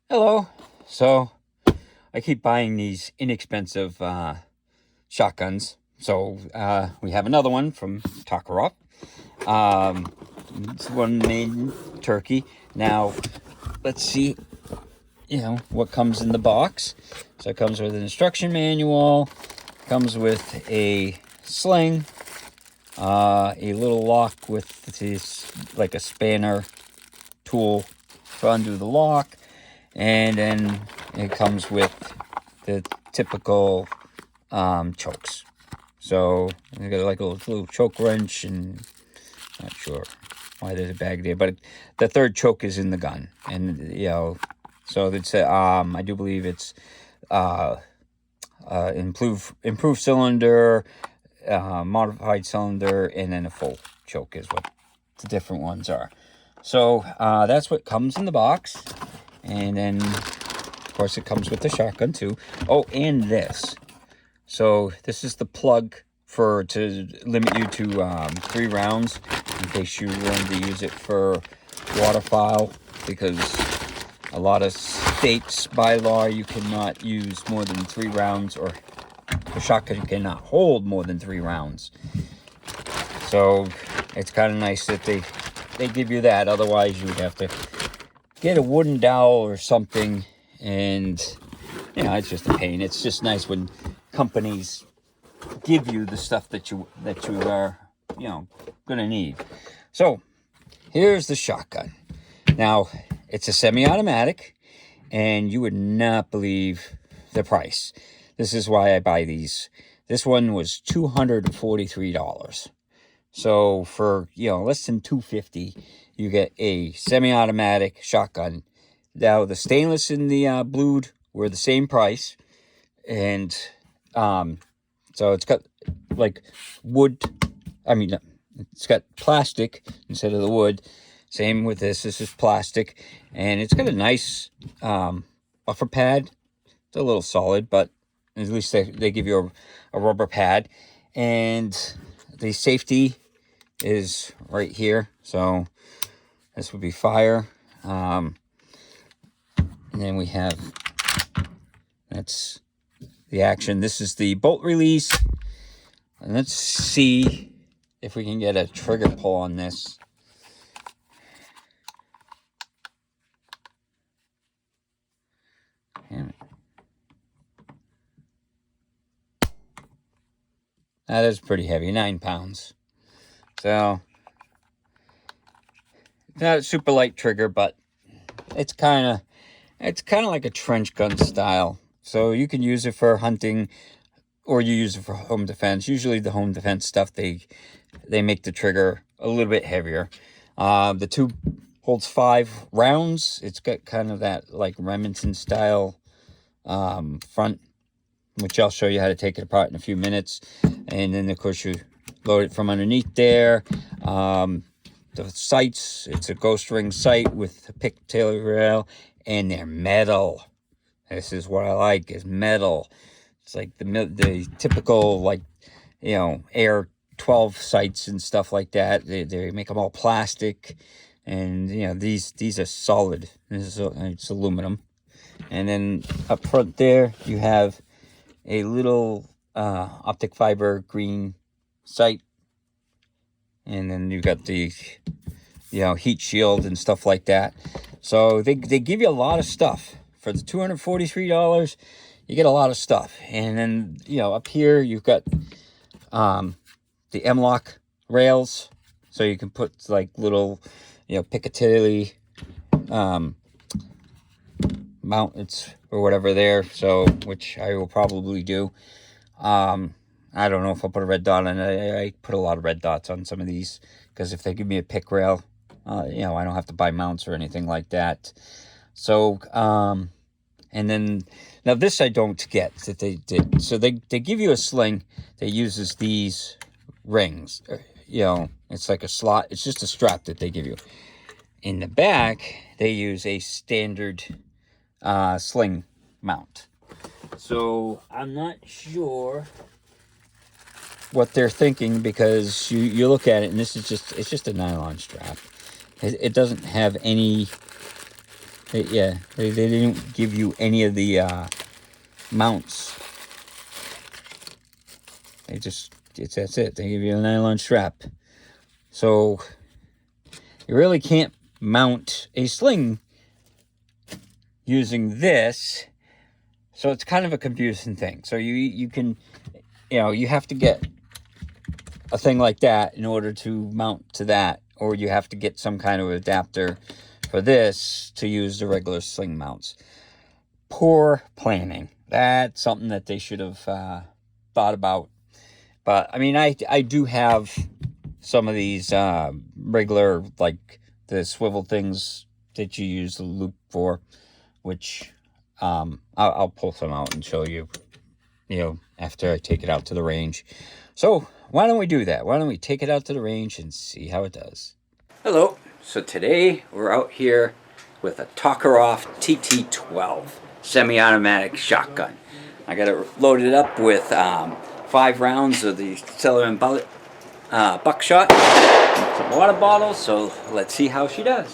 Hello. So I keep buying these inexpensive shotguns. So we have another one from Tokarev. It's one made in Turkey. Now let's see, what comes in the box. So it comes with an instruction manual. Comes with a sling, a little lock with this like a spanner tool to undo the lock. And then it comes with the typical chokes. So you got like a little choke wrench, and not sure why there's a bag there, but the third choke is in the gun, and so it's I do believe it's improved cylinder, modified cylinder, and then a full choke is what the different ones are. So that's what comes in the box. And then, of course, it comes with the shotgun, too. Oh, and this. So this is the plug to limit you to 3 rounds in case you want to use it for waterfowl, because a lot of states, by law, you cannot use more than 3 rounds, or the shotgun cannot hold more than 3 rounds. So it's kind of nice that they give you that. Otherwise, you would have to get a wooden dowel or something, and it's just a pain. It's just nice when companies give you the stuff that you are gonna need. So here's the shotgun. Now it's a semi-automatic, and you would not believe the price. This is why I buy these. This one was $243. So for less than $250, you get a semi-automatic shotgun. Now the stainless and the blued were the same price, and so it's got like wood. I mean, it's got plastic instead of the wood. Same with this. This is plastic, and it's got a nice buffer pad. It's a little solid, but at least they give you a rubber pad, and the safety is right here. So this would be fire. And then we have, that's the action. This is the bolt release. And let's see if we can get a trigger pull on this. Damn it. That is pretty heavy, 9 pounds. So, not a super light trigger, but it's kind of like a trench gun style. So you can use it for hunting, or you use it for home defense. Usually the home defense stuff, they make the trigger a little bit heavier. The tube holds 5 rounds. It's got kind of that like Remington style front, which I'll show you how to take it apart in a few minutes. And then of course you load it from underneath there. The sights, it's a ghost ring sight with a pigtail rail, and they're metal. This is what I like, is metal. It's like the typical, like, Air 12 sights and stuff like that. They make them all plastic, and these are solid. It's aluminum. And then up front there you have a little optic fiber green sight, and then you got the heat shield and stuff like that. So they give you a lot of stuff for the $243. You get a lot of stuff. And then up here you've got the M-lock rails, so you can put like little Piccadilly mounts or whatever there, so which I will probably do. I don't know if I'll put a red dot on it. I put a lot of red dots on some of these, because if they give me a pick rail, I don't have to buy mounts or anything like that. So and then now this I don't get that they did. So they give you a sling that uses these rings. It's like a slot. It's just a strap that they give you. In the back, they use a standard sling mount. So I'm not sure what they're thinking, because you look at it and it's just a nylon strap. It doesn't have any Yeah, they didn't give you any of the mounts. That's it. They give you a nylon strap. So you really can't mount a sling using this. So it's kind of a confusing thing. So you can, you have to get a thing like that in order to mount to that, or you have to get some kind of adapter for this to use the regular sling mounts. Poor planning. That's something that they should have thought about. But I mean, I do have some of these regular, like the swivel things that you use the loop for, which I'll pull some out and show you, after I take it out to the range. So why don't we do that? Why don't we take it out to the range and see how it does? Hello. So today we're out here with a Tokarev TT12 semi-automatic shotgun. I got it loaded up with 5 rounds of the Celeron bullet buckshot, some water bottles. So let's see how she does.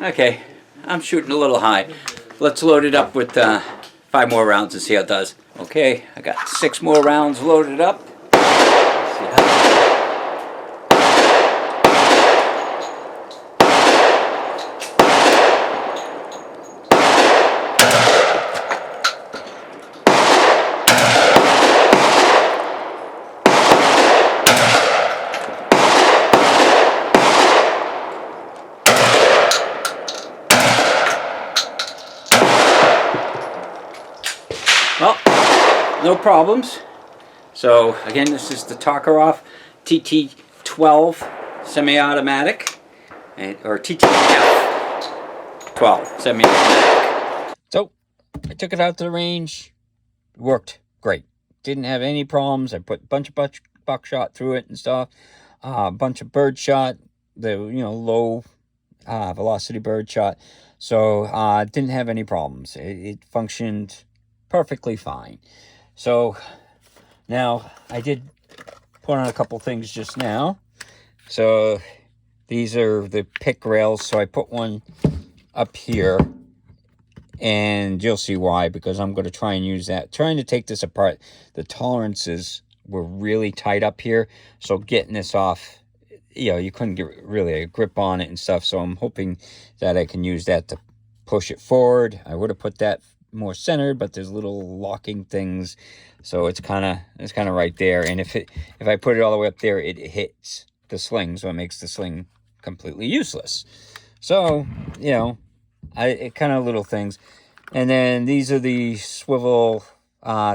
Okay, I'm shooting a little high. Let's load it up with 5 more rounds and see how it does. Okay, I got 6 more rounds loaded up. Well, no problems. So again, this is the Tokarev TT12 semi-automatic, or TTF 12 semi-automatic. So I took it out to the range. It worked great. Didn't have any problems. I put a bunch of buckshot through it and stuff. A bunch of bird shot, the low velocity bird shot. So didn't have any problems. It functioned perfectly fine. So now I did put on a couple things just now. So these are the pick rails. So I put one up here, and you'll see why, because I'm going to try and use that. Trying to take this apart, the tolerances were really tight up here. So getting this off, you couldn't get really a grip on it and stuff. So I'm hoping that I can use that to push it forward. I would have put that more centered, but there's little locking things, so it's kind of right there. And if I put it all the way up there, it hits the sling, so it makes the sling completely useless. So it kind of little things. And then these are the swivel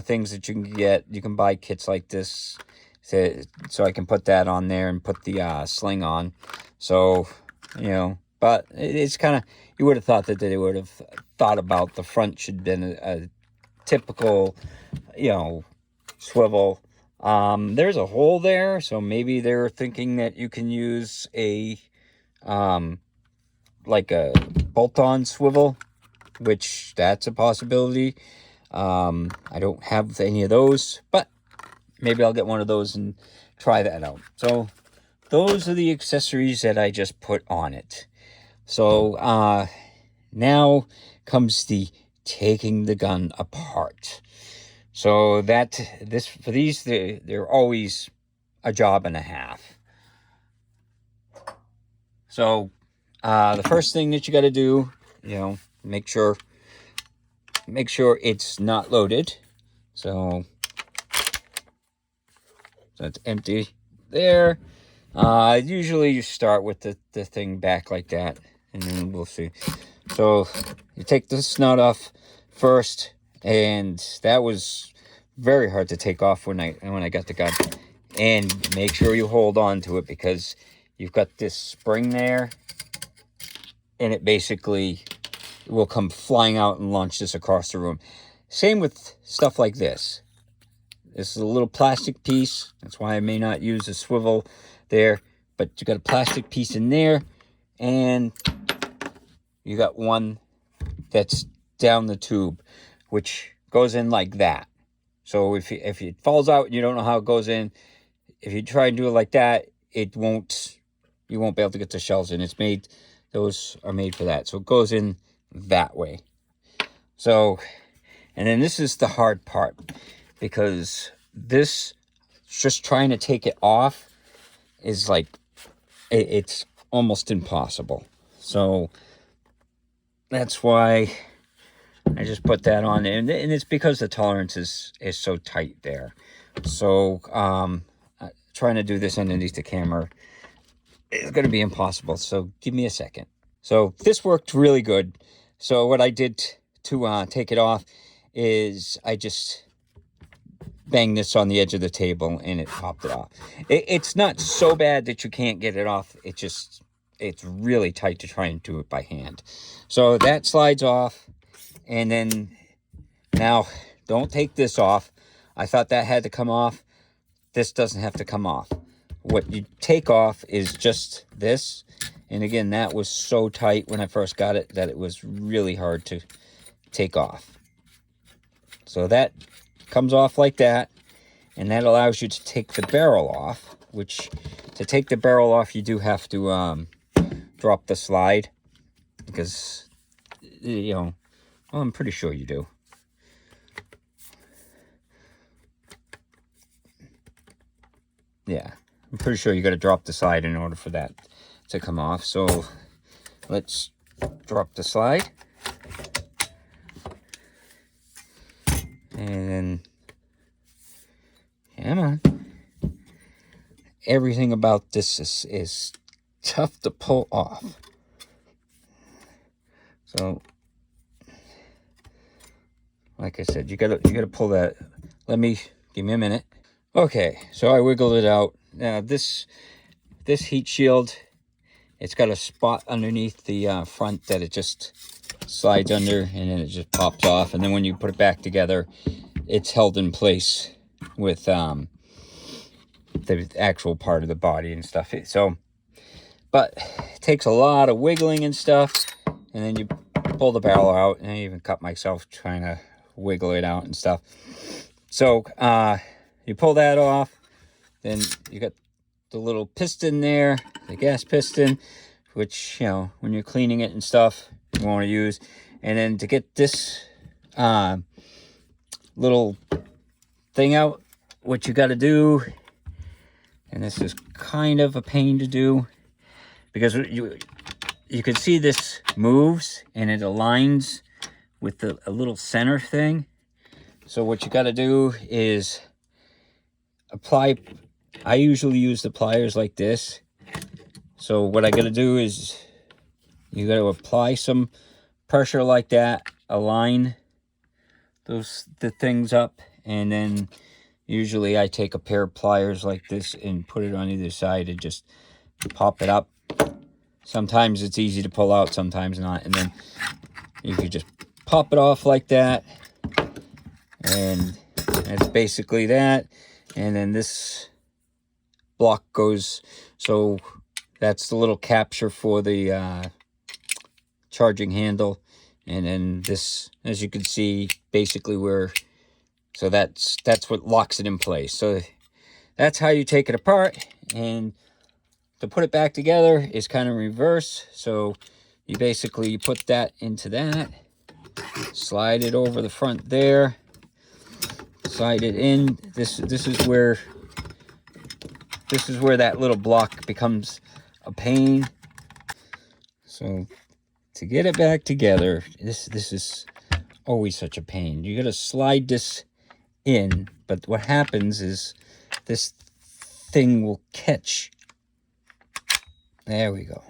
things that you can get. You can buy kits like this, so I can put that on there and put the sling on. So but it's kind of, you would have thought that they would have thought about the front should have been a typical, swivel. There's a hole there, so maybe they're thinking that you can use a, like a bolt-on swivel, which that's a possibility. I don't have any of those, but maybe I'll get one of those and try that out. So those are the accessories that I just put on it. So now comes the taking the gun apart. So they're always a job and a half. So the first thing that you got to do, make sure it's not loaded. So it's empty there. Usually you start with the thing back like that, and then we'll see. So you take the snout off first, and that was very hard to take off when I got the gun. And make sure you hold on to it, because you've got this spring there, and it basically will come flying out and launch this across the room. Same with stuff like this. This is a little plastic piece. That's why I may not use a swivel there. But you got a plastic piece in there. And you got one that's down the tube, which goes in like that. So if it falls out and you don't know how it goes in, if you try and do it like that, you won't be able to get the shells in. Those are made for that. So it goes in that way. So, and then this is the hard part, because this, just trying to take it off is like, it's almost impossible. So that's why I just put that on there. And it's because the tolerance is so tight there. So trying to do this underneath the camera is going to be impossible. So give me a second. So this worked really good. So what I did to take it off is I just banged this on the edge of the table and it popped it off. It's not so bad that you can't get it off. It's really tight to try and do it by hand. So that slides off. And then now don't take this off. I thought that had to come off. This doesn't have to come off. What you take off is just this. And again, that was so tight when I first got it that it was really hard to take off. So that comes off like that. And that allows you to take the barrel off, which to take the barrel off, you do have to drop the slide, because, you know, well, I'm pretty sure you do. Yeah, I'm pretty sure you got to drop the slide in order for that to come off. So let's drop the slide. And then, come on. Everything about this is tough to pull off. So, like I said, you gotta pull that. Give me a minute. Okay, so I wiggled it out. Now this heat shield, it's got a spot underneath the front that it just slides under, and then it just pops off. And then when you put it back together, it's held in place with the actual part of the body and stuff. So, but it takes a lot of wiggling and stuff, and then you pull the barrel out. And I even cut myself trying to wiggle it out and stuff. So you pull that off, then you got the little piston there, the gas piston, which, you know, when you're cleaning it and stuff, you want to use. And then to get this little thing out, what you got to do, and this is kind of a pain to do, because you can see this moves and it aligns with a little center thing. So what you got to do is apply. I usually use the pliers like this. So what I got to do is you got to apply some pressure like that, align the things up, and then usually I take a pair of pliers like this and put it on either side and just pop it up. Sometimes it's easy to pull out, sometimes not. And then you can just pop it off like that. And that's basically that. And then this block goes, so that's the little capture for the charging handle. And then this, as you can see, basically so that's what locks it in place. So that's how you take it apart. And to put it back together is kind of reverse. So you basically put that into that, slide it over the front there, slide it in. This is where that little block becomes a pain. So to get it back together, this is always such a pain. You got to slide this in, but what happens is this thing will catch. There we go.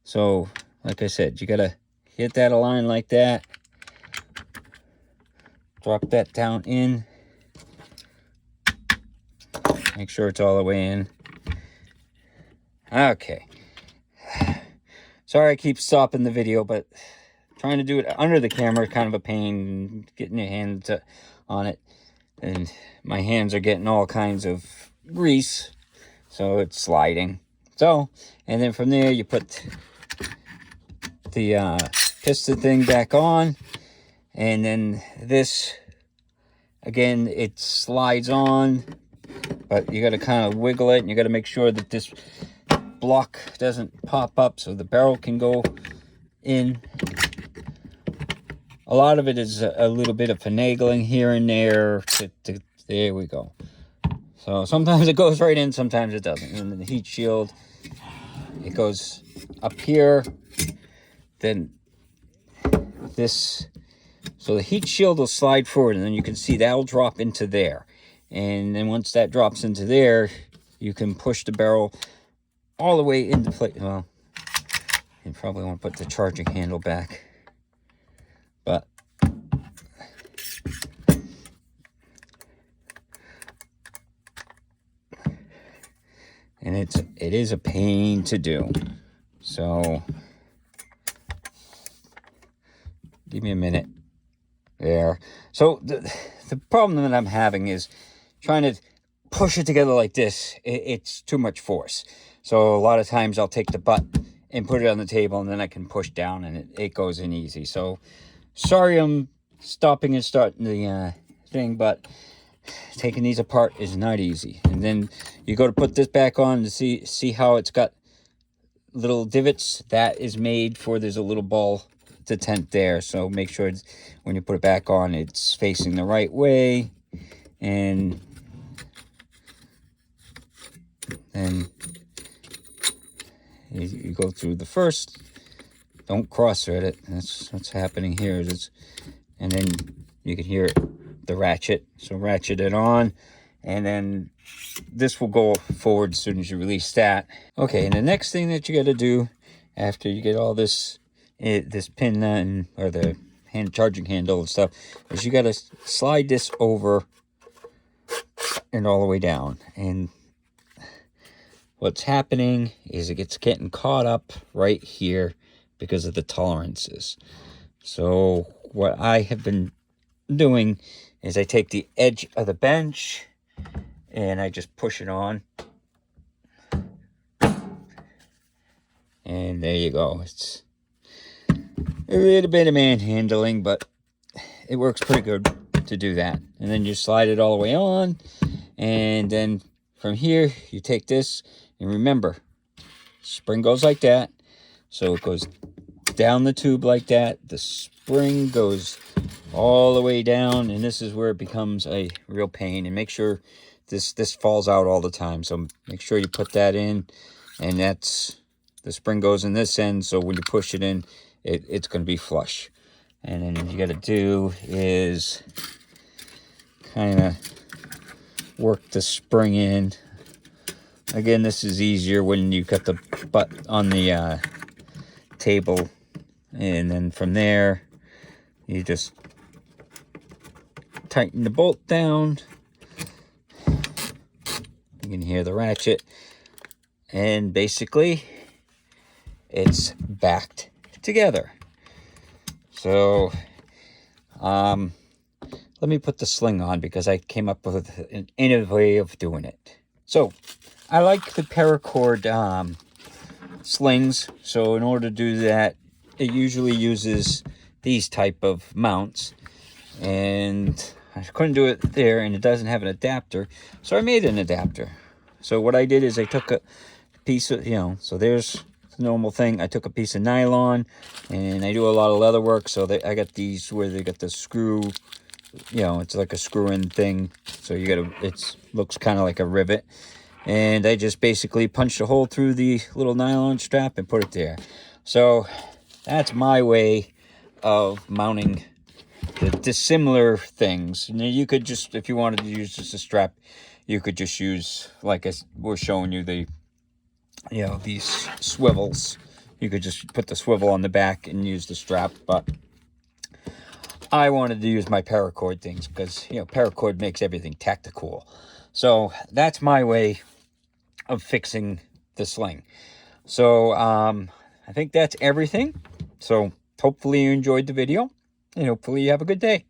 So, like I said, you got to hit that align like that. Drop that down in. Make sure it's all the way in. Okay. Sorry I keep stopping the video, but trying to do it under the camera is kind of a pain, getting your hands on it. and my hands are getting all kinds of grease, so it's sliding. So, and then from there you put the piston thing back on, and then this, again, it slides on, but you got to kind of wiggle it, and you got to make sure that this block doesn't pop up so the barrel can go in. A lot of it is a little bit of finagling here and there. There we go. So sometimes it goes right in, sometimes it doesn't. And then the heat shield, it goes up here. Then this, so the heat shield will slide forward, and then you can see that'll drop into there. And then once that drops into there, you can push the barrel all the way into place. Well, you probably want to put the charging handle back, but and it is a pain to do. So give me a minute there. So the problem that I'm having is trying to push it together like this. It's too much force. So a lot of times I'll take the butt and put it on the table, and then I can push down, and it goes in easy. So sorry I'm stopping and starting the thing, but taking these apart is not easy. And then you go to put this back on to see how it's got little divots. That is made for, there's a little ball detent there, so make sure when you put it back on, it's facing the right way. And then you go through the first, don't cross thread it. That's what's happening here. And then you can hear the ratchet, so ratchet it on, and then this will go forward as soon as you release that. Okay, and the next thing that you got to do after you get all this pin or the charging handle and stuff is you got to slide this over and all the way down. And what's happening is it gets getting caught up right here because of the tolerances. So what I have been doing is I take the edge of the bench and I just push it on, and there you go. It's a little bit of manhandling, but it works pretty good to do that. And then you slide it all the way on, and then from here you take this, and remember, spring goes like that, so it goes down the tube like that. The spring goes all the way down, and this is where it becomes a real pain. And make sure this falls out all the time, so make sure you put that in, and that's, the spring goes in this end, so when you push it in, it's going to be flush. And then what you got to do is kind of work the spring in. Again, this is easier when you got the butt on the table, and then from there you just tighten the bolt down. You can hear the ratchet, and basically it's backed together. So let me put the sling on because I came up with an innovative way of doing it. So I like the paracord slings. So in order to do that, it usually uses these type of mounts, and I couldn't do it there, and it doesn't have an adapter, so I made an adapter. So what I did is I took a piece of, so there's the normal thing. I took a piece of nylon, and I do a lot of leather work, so I got these where they got the screw, it's like a screw-in thing, so it looks kind of like a rivet, and I just basically punched a hole through the little nylon strap and put it there. So that's my way of mounting the dissimilar things. Now you could just, if you wanted to use just a strap, you could just use, like we're showing you, these swivels. You could just put the swivel on the back and use the strap, but I wanted to use my paracord things because, paracord makes everything tactical. So that's my way of fixing the sling. So I think that's everything. So hopefully you enjoyed the video, and hopefully you have a good day.